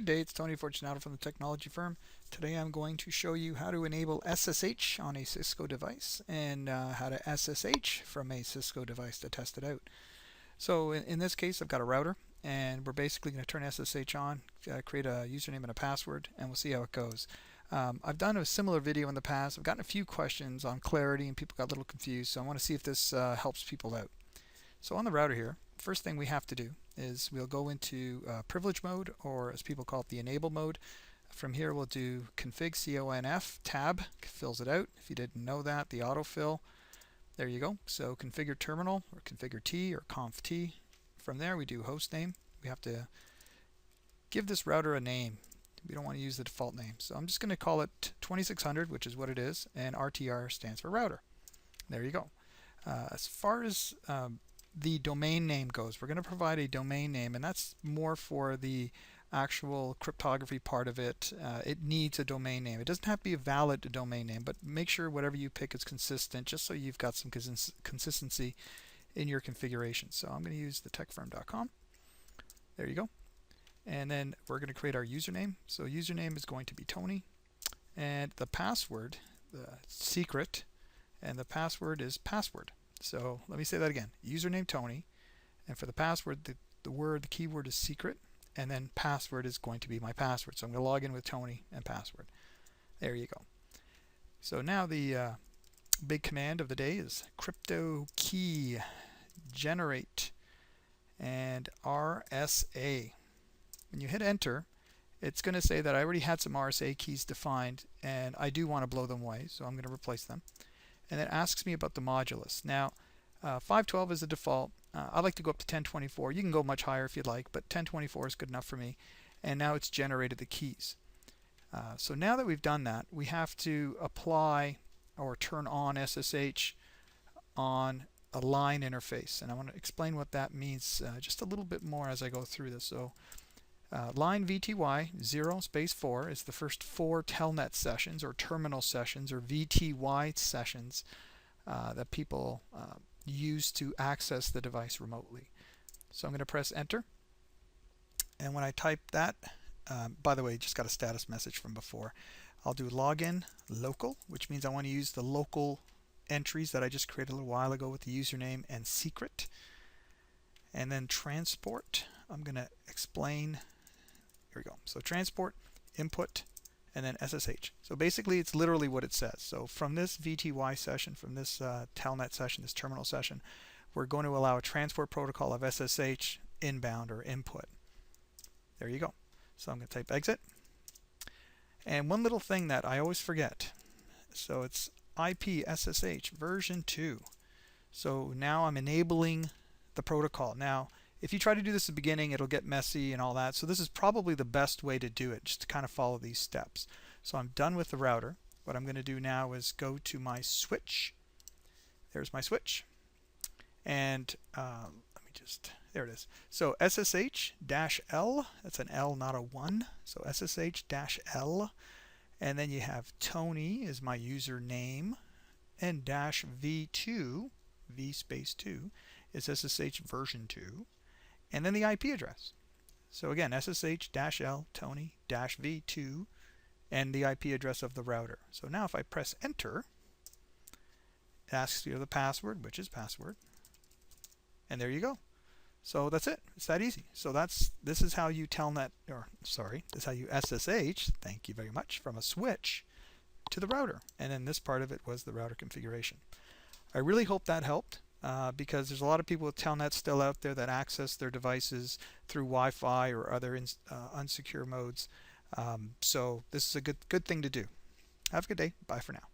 Good day, it's Tony Fortunato from the technology firm. Today I'm going to show you how to enable SSH on a Cisco device and how to SSH from a Cisco device to test it out. So in this case I've got a router and we're basically going to turn SSH on, create a username and a password, and we'll see how it goes. I've done a similar video in the past. I've gotten a few questions on clarity and people got a little confused, so I want to see if this helps people out. So on the router here, first thing we have to do is we'll go into privilege mode, or as people call it, the enable mode. From here we'll do config conf tab, fills it out. If you didn't know that, the autofill. There you go. So configure terminal or configure T or conf T. From there we do host name. We have to give this router a name. We don't want to use the default name. So I'm just going to call it 2600, which is what it is, and RTR stands for router. There you go. As far as the domain name goes, we're going to provide a domain name, and that's more for the actual cryptography part of it. It needs a domain name. It doesn't have to be a valid domain name, but make sure whatever you pick is consistent, just so you've got some consistency in your configuration. So I'm going to use the techfirm.com. There you go. And then we're going to create our username. So username is going to be Tony, and the password, the secret, and the password is password. So let me say that again. Username Tony, and for the password, the keyword is secret, and then password is going to be my password. So I'm going to log in with Tony and password. There you go. So now the big command of the day is crypto key generate and RSA. When you hit enter, it's going to say that I already had some RSA keys defined, and I do want to blow them away, so I'm going to replace them. And it asks me about the modulus. Now, 512 is the default. I like to go up to 1024. You can go much higher if you'd like, but 1024 is good enough for me. And now it's generated the keys. So now that we've done that, we have to apply or turn on SSH on a line interface. And I want to explain what that means just a little bit more as I go through this. So line VTY 0 / 4 is the first 4 telnet sessions or terminal sessions or VTY sessions that people use to access the device remotely. So I'm going to press enter, and when I type that, by the way, just got a status message from before. I'll do login local, which means I want to use the local entries that I just created a little while ago with the username and secret. And then transport, I'm going to explain. Here we go. So transport, input, and then SSH. So basically it's literally what it says. So from this VTY session, from this telnet session, this terminal session, we're going to allow a transport protocol of SSH inbound or input. There you go. So I'm going to type exit. And one little thing that I always forget. So it's IP SSH version 2. So now I'm enabling the protocol. Now, if you try to do this at the beginning, it'll get messy and all that. So this is probably the best way to do it, just to kind of follow these steps. So I'm done with the router. What I'm going to do now is go to my switch. There's my switch. And let me just, there it is. So SSH-L, that's an L, not a 1. So SSH-L. And then you have Tony is my username. And -v2, v space 2, is SSH version 2. And then the IP address. So again, SSH-L Tony-V2 and the IP address of the router. So now if I press enter, it asks you the password, which is password. And there you go. So that's it. It's that easy. So this is how you telnet, or sorry, this is how you SSH, thank you very much, from a switch to the router. And then this part of it was the router configuration. I really hope that helped. Because there's a lot of people with telnets still out there that access their devices through Wi-Fi or other unsecure modes. So this is a good thing to do. Have a good day. Bye for now.